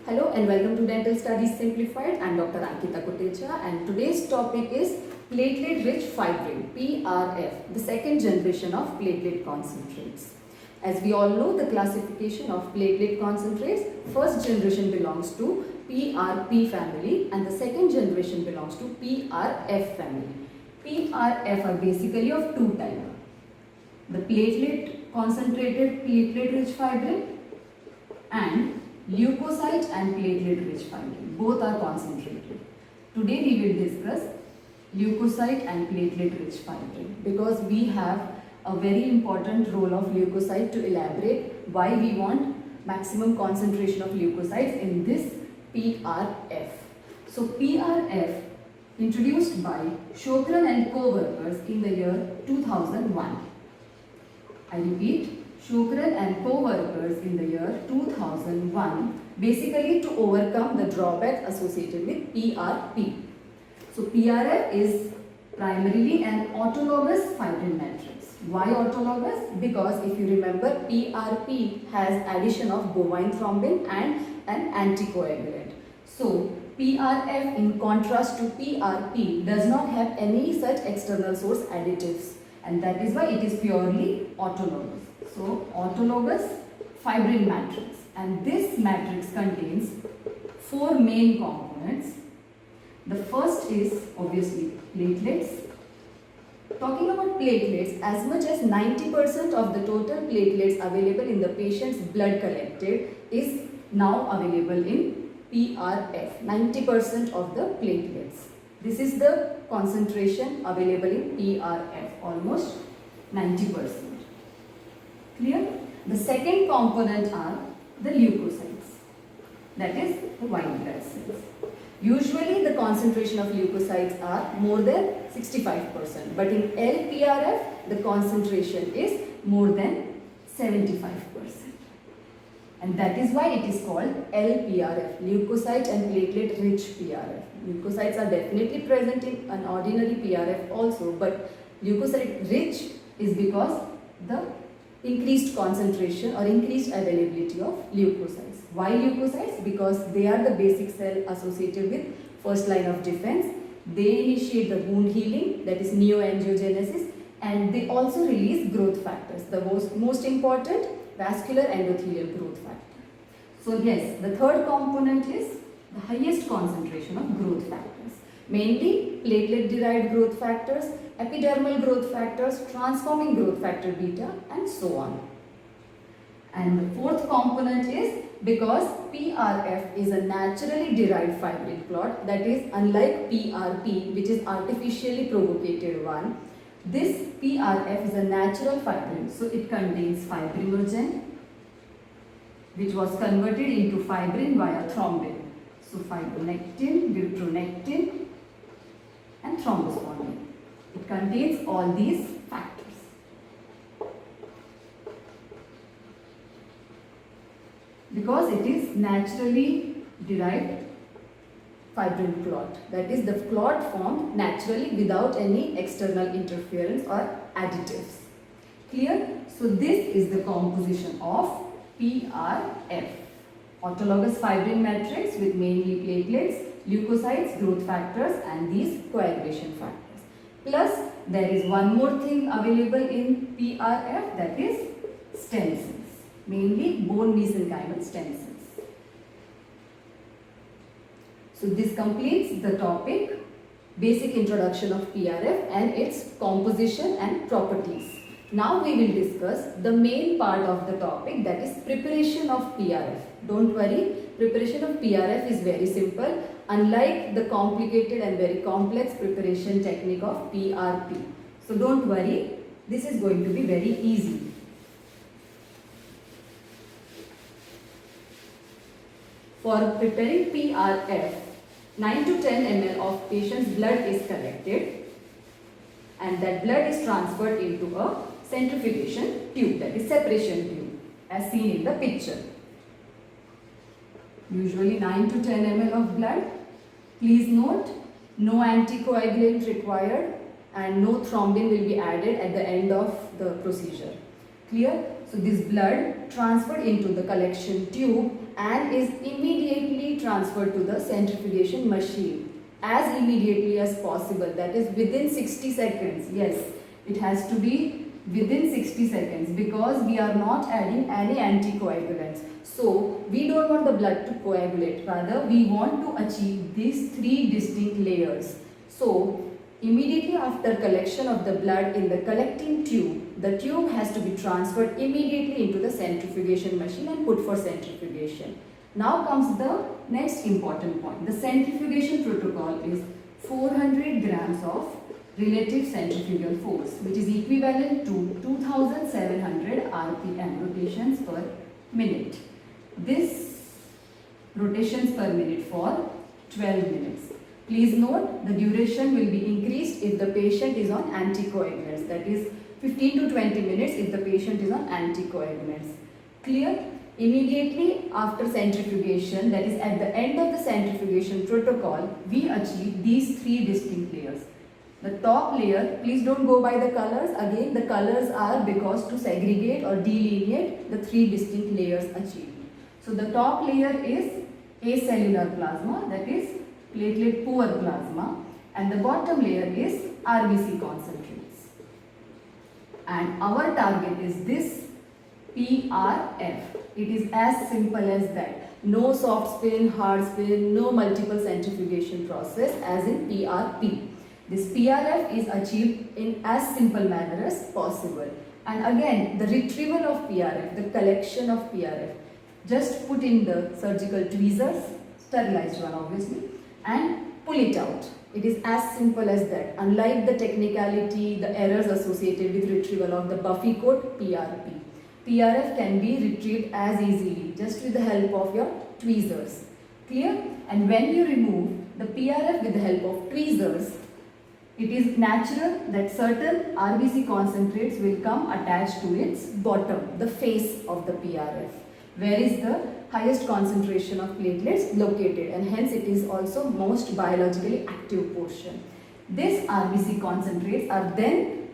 Hello and welcome to Dental Studies Simplified. I'm Dr. Ankita Kotecha and today's topic is platelet-rich fibrin, PRF, the second generation of platelet concentrates. As we all know, the classification of platelet concentrates, first generation belongs to PRP family and the second generation belongs to PRF family. PRF are basically of two types. The platelet concentrated platelet-rich fibrin and leukocyte and platelet-rich fibrin. Both are concentrated. Today we will discuss leukocyte and platelet-rich fibrin because we have a very important role of leukocyte to elaborate why we want maximum concentration of leukocytes in this PRF. So PRF introduced by Shokran and co-workers in the year 2001. I repeat, Shokran and co-workers in the year 2001 basically to overcome the drawback associated with PRP. So PRF is primarily an autologous fibrin matrix. Why autologous? Because if you remember, PRP has addition of bovine thrombin and an anticoagulant. So PRF in contrast to PRP does not have any such external source additives, and that is why it is purely autologous. So autologous fibrin matrix, and this matrix contains four main components. The first is obviously platelets. Talking about platelets, as much as 90% of the total platelets available in the patient's blood collected is now available in PRF. 90% of the platelets. This is the concentration available in PRF, almost 90%. Clear? The second component are the leukocytes, that is the white blood cells. Usually the concentration of leukocytes are more than 65%, but in LPRF the concentration is more than 75%. And that is why it is called LPRF, leukocyte and platelet rich PRF. Leukocytes are definitely present in an ordinary PRF also, but leukocyte rich is because the increased concentration or increased availability of leukocytes. Why leukocytes? Because they are the basic cell associated with first line of defense. They initiate the wound healing, that is neoangiogenesis, and they also release growth factors. The most important, vascular endothelial growth factor. So yes, the third component is the highest concentration of growth factors. Mainly platelet derived growth factors, epidermal growth factors, transforming growth factor beta, and so on. And the fourth component is because PRF is a naturally derived fibrin clot, that is unlike PRP, which is artificially provocated one. This PRF is a natural fibrin, so it contains fibrinogen, which was converted into fibrin via thrombin. So fibronectin, vitronectin, and thrombospondin. It contains all these factors. Because it is naturally derived fibrin clot, that is the clot formed naturally without any external interference or additives. Clear? So this is the composition of PRF, autologous fibrin matrix with mainly platelets, leukocytes, growth factors, and these coagulation factors. Plus there is one more thing available in PRF, that is stem cells, mainly bone mesenchymal stem cells. So this completes the topic, basic introduction of PRF and its composition and properties. Now we will discuss the main part of the topic, that is preparation of PRF. Don't worry, preparation of PRF is very simple, unlike the complicated and very complex preparation technique of PRP. So don't worry, this is going to be very easy. For preparing PRF, 9 to 10 ml of patient's blood is collected and that blood is transferred into a centrifugation tube, that is separation tube, as seen in the picture. Usually 9 to 10 ml of blood. Please note, no anticoagulant required and no thrombin will be added at the end of the procedure. Clear? So this blood transferred into the collection tube and is immediately transferred to the centrifugation machine as immediately as possible, that is within 60 seconds. Yes, it has to be within 60 seconds because we are not adding any anticoagulants. So we don't want the blood to coagulate, rather we want to achieve these three distinct layers. So immediately after collection of the blood in the collecting tube, the tube has to be transferred immediately into the centrifugation machine and put for centrifugation. Now comes the next important point. The centrifugation protocol is 400 grams of relative centrifugal force, which is equivalent to 2700 RPM, rotations per minute. This rotations per minute for 12 minutes. Please note the duration will be increased if the patient is on anticoagulants, that is 15 to 20 minutes if the patient is on anticoagulants. Clear? Immediately after centrifugation, that is at the end of the centrifugation protocol, we achieve these three distinct layers. The top layer, please don't go by the colors. Again, the colors are because to segregate or delineate the three distinct layers achieved. So the top layer is acellular plasma, that is platelet poor plasma, and the bottom layer is RBC concentrates. And our target is this PRF. It is as simple as that. No soft spin, hard spin, no multiple centrifugation process as in PRP. This PRF is achieved in as simple manner as possible. And again, the retrieval of PRF, the collection of PRF, just put in the surgical tweezers, sterilized one obviously, and pull it out. It is as simple as that. Unlike the technicality, the errors associated with retrieval of the Buffy coat, PRP. PRF can be retrieved as easily just with the help of your tweezers. Clear? And when you remove the PRF with the help of tweezers, it is natural that certain RBC concentrates will come attached to its bottom, the face of the PRF, where is the highest concentration of platelets located, and hence it is also most biologically active portion. These RBC concentrates are then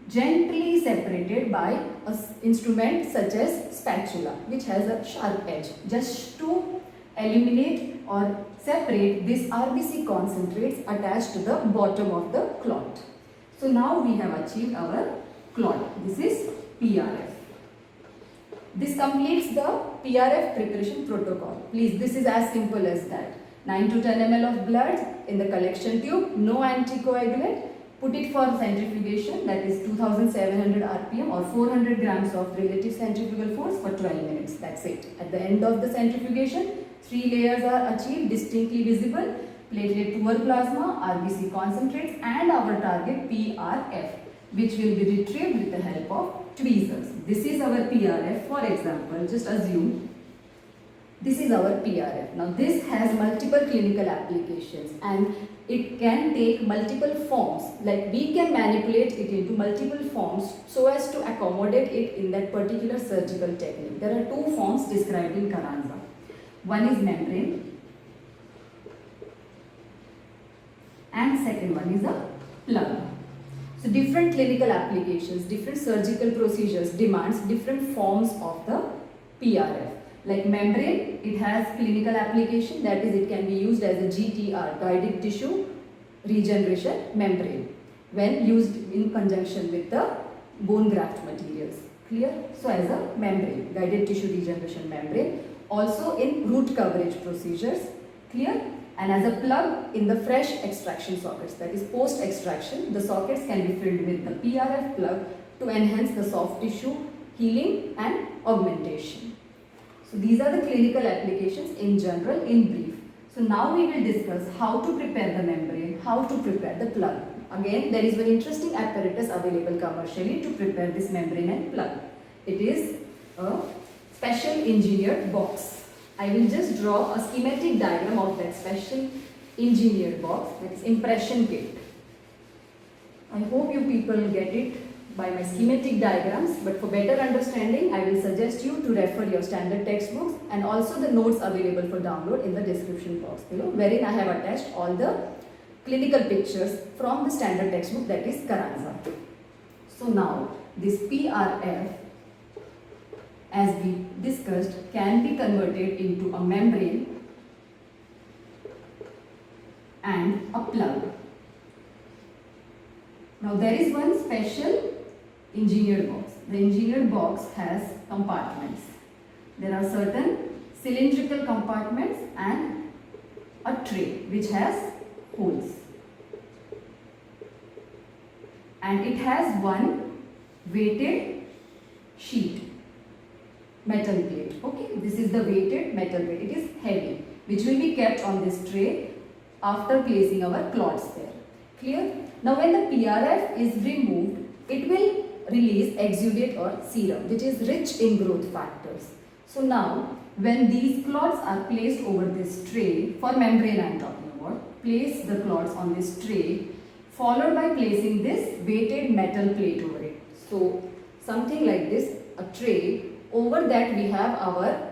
gently separated by an instrument such as spatula, which has a sharp edge, just to eliminate or separate these RBC concentrates attached to the bottom of the clot. So now we have achieved our clot. This is PRF. This completes the PRF preparation protocol. Please, this is as simple as that. 9 to 10 ml of blood in the collection tube, no anticoagulant. Put it for centrifugation, that is 2700 RPM or 400 grams of relative centrifugal force for 12 minutes. That's it. At the end of the centrifugation, three layers are achieved, distinctly visible: platelet poor plasma, RBC concentrates, and our target PRF, which will be retrieved with the help of tweezers. This is our PRF. For example, just assume this is our PRF. Now this has multiple clinical applications and it can take multiple forms. Like we can manipulate it into multiple forms so as to accommodate it in that particular surgical technique. There are two forms described in Carranza. One is membrane and second one is a plug. So different clinical applications, different surgical procedures demands different forms of the PRF. Like membrane, it has clinical application, that is it can be used as a GTR, guided tissue regeneration membrane, when used in conjunction with the bone graft materials. Clear? So as a membrane, guided tissue regeneration membrane, also in root coverage procedures. Clear? And as a plug in the fresh extraction sockets, that is post extraction, the sockets can be filled with the PRF plug to enhance the soft tissue healing and augmentation. So these are the clinical applications in general, in brief. So now we will discuss how to prepare the membrane, how to prepare the plug. Again, there is an interesting apparatus available commercially to prepare this membrane and plug. It is a special engineered box. I will just draw a schematic diagram of that special engineered box, that is impression kit. I hope you people get it by my schematic diagrams, but for better understanding, I will suggest you to refer your standard textbooks and also the notes available for download in the description box below, wherein I have attached all the clinical pictures from the standard textbook, that is Carranza. So now this PRF as we discussed, can be converted into a membrane and a plug. Now there is one special engineered box. The engineered box has compartments. There are certain cylindrical compartments and a tray which has holes. And it has one weighted sheet, metal plate. Okay, this is the weighted metal plate. It is heavy, which will be kept on this tray after placing our clots there. Clear? Now when the PRF is removed, it will release exudate or serum, which is rich in growth factors. So now when these clots are placed over this tray, for membrane I am talking about, place the clots on this tray, followed by placing this weighted metal plate over it. So something like this, a tray, over that we have our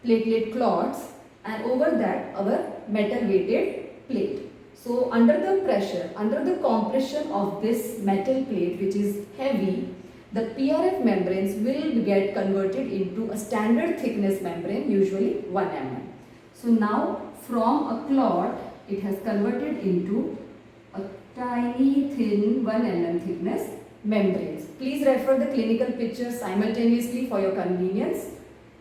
platelet clots, and over that our metal weighted plate. So under the pressure, under the compression of this metal plate which is heavy, the PRF membranes will get converted into a standard thickness membrane, usually 1 mm. So now from a clot, it has converted into a tiny thin 1 mm thickness membranes. Please refer the clinical pictures simultaneously for your convenience,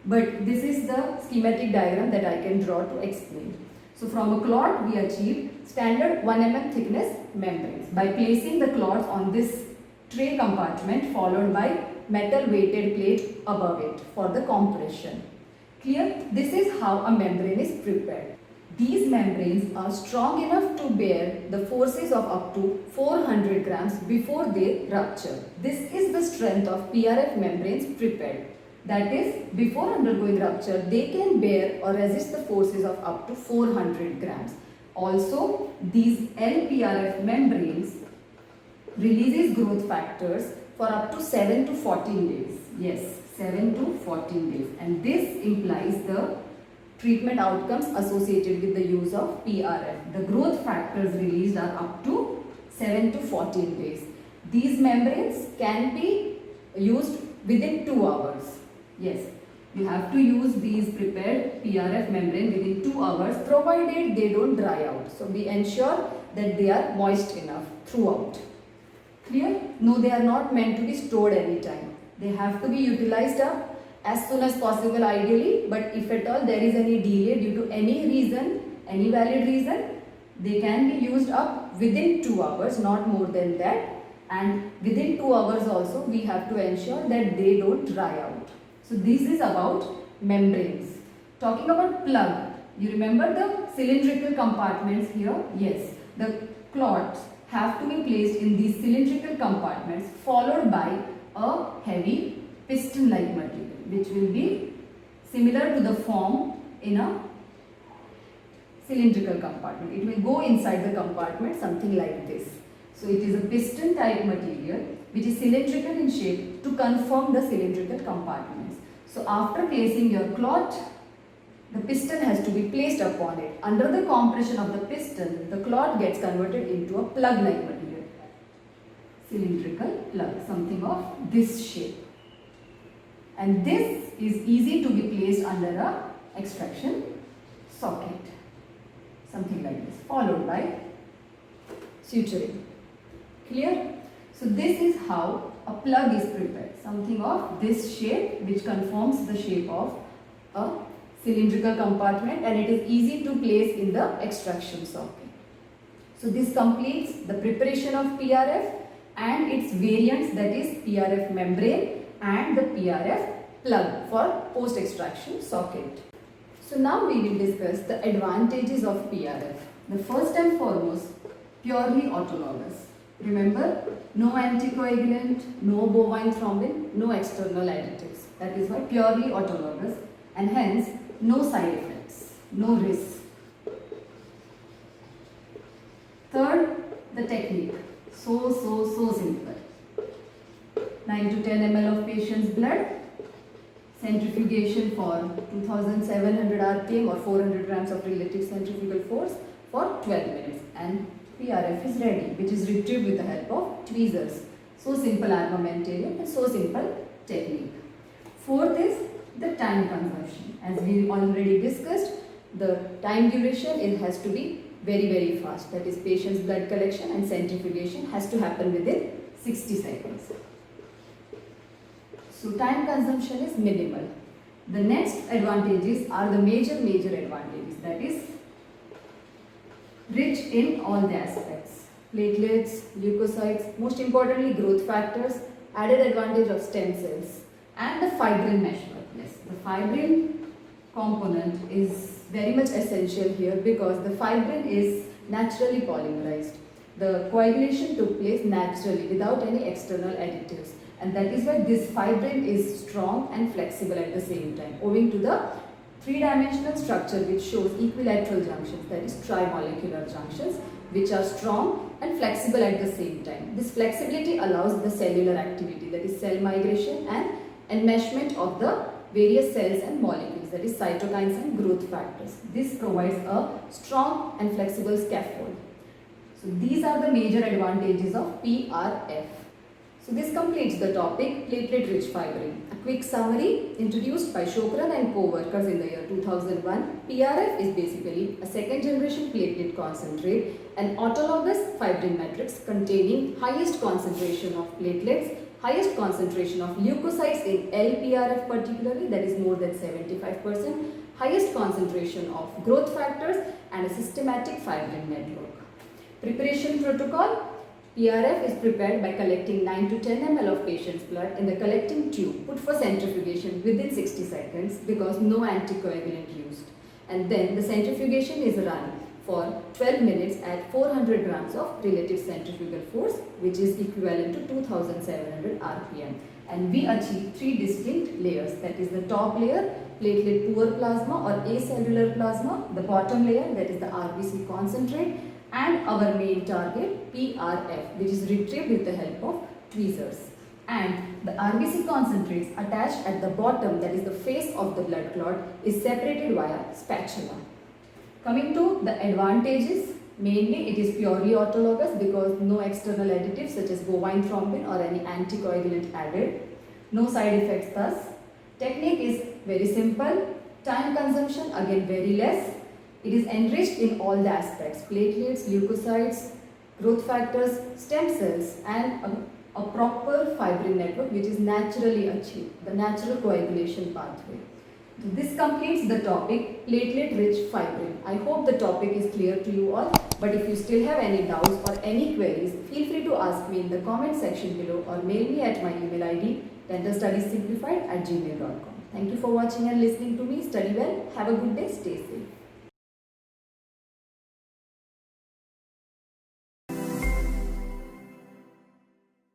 but this is the schematic diagram that I can draw to explain. So from a clot we achieve standard 1 mm thickness membranes by placing the clots on this tray compartment followed by metal weighted plate above it for the compression. Clear? This is how a membrane is prepared. These membranes are strong enough to bear the forces of up to 400 grams before they rupture. This is the strength of PRF membranes prepared. That is, before undergoing rupture, they can bear or resist the forces of up to 400 grams. Also, these LPRF membranes releases growth factors for up to 7 to 14 days. Yes, 7 to 14 days. And this implies the treatment outcomes associated with the use of PRF. The growth factors released are up to 7 to 14 days. These membranes can be used within 2 hours. Yes, you have to use these prepared PRF membrane within 2 hours, provided they don't dry out. So we ensure that they are moist enough throughout. Clear? No, they are not meant to be stored anytime. They have to be utilized up as soon as possible ideally, but if at all there is any delay due to any reason, any valid reason, they can be used up within 2 hours, not more than that. And within 2 hours also we have to ensure that they don't dry out. So this is about membranes. Talking about plug, you remember the cylindrical compartments here? Yes, the clots have to be placed in these cylindrical compartments followed by a heavy piston-like material which will be similar to the form in a cylindrical compartment. It will go inside the compartment something like this. So it is a piston type material which is cylindrical in shape to conform the cylindrical compartments. So after placing your clot, the piston has to be placed upon it. Under the compression of the piston, the clot gets converted into a plug-like material. Cylindrical plug, something of this shape. And this is easy to be placed under a extraction socket. Something like this, followed by suturing. Clear? So this is how a plug is prepared. Something of this shape which conforms the shape of a cylindrical compartment, and it is easy to place in the extraction socket. So this completes the preparation of PRF and its variants, that is PRF membrane and the PRF plug for post-extraction socket. So now we will discuss the advantages of PRF. The first and foremost, purely autologous. Remember, no anticoagulant, no bovine thrombin, no external additives. That is why purely autologous, and hence no side effects, no risk. Third, the technique. So simple. 9 to 10 ml of patient's blood, centrifugation for 2700 rpm or 400 grams of relative centrifugal force for 12 minutes, and PRF is ready, which is retrieved with the help of tweezers. So simple armamentarium and so simple technique. Fourth is the time consumption. As we already discussed, the time duration has to be very fast. That is, patient's blood collection and centrifugation has to happen within 60 seconds. So time consumption is minimal. The next advantages are the major advantages, that is rich in all the aspects. Platelets, leukocytes, most importantly growth factors, added advantage of stem cells, and the fibrin meshwork. Yes, the fibrin component is very much essential here because the fibrin is naturally polymerized. The coagulation took place naturally without any external additives, and that is why this fibrin is strong and flexible at the same time, owing to the three-dimensional structure which shows equilateral junctions, that is trimolecular junctions, which are strong and flexible at the same time. This flexibility allows the cellular activity, that is cell migration and enmeshment of the various cells and molecules, that is cytokines and growth factors. This provides a strong and flexible scaffold. So these are the major advantages of PRF. So this completes the topic platelet-rich fibrin. A quick summary introduced by Chokran and co-workers in the year 2001. PRF is basically a second-generation platelet concentrate, an autologous fibrin matrix containing highest concentration of platelets, highest concentration of leukocytes in LPRF particularly, that is more than 75%, highest concentration of growth factors, and a systematic fibrin network. Preparation protocol. PRF is prepared by collecting 9 to 10 ml of patient's blood in the collecting tube put for centrifugation within 60 seconds because no anticoagulant used. And then the centrifugation is run for 12 minutes at 400 grams of relative centrifugal force, which is equivalent to 2700 RPM. And we achieve three distinct layers, that is the top layer, platelet poor plasma or acellular plasma, the bottom layer, that is the RBC concentrate, and our main target PRF, which is retrieved with the help of tweezers. And the RBC concentrates attached at the bottom, that is the face of the blood clot, is separated via spatula. Coming to the advantages, mainly it is purely autologous because no external additives such as bovine thrombin or any anticoagulant added. No side effects thus. Technique is very simple. Time consumption again very less. It is enriched in all the aspects, platelets, leukocytes, growth factors, stem cells, and a proper fibrin network which is naturally achieved, the natural coagulation pathway. This completes the topic platelet-rich fibrin. I hope the topic is clear to you all, but if you still have any doubts or any queries, feel free to ask me in the comment section below or mail me at my email ID dentalstudiessimplified@gmail.com. Thank you for watching and listening to me. Study well. Have a good day. Stay safe.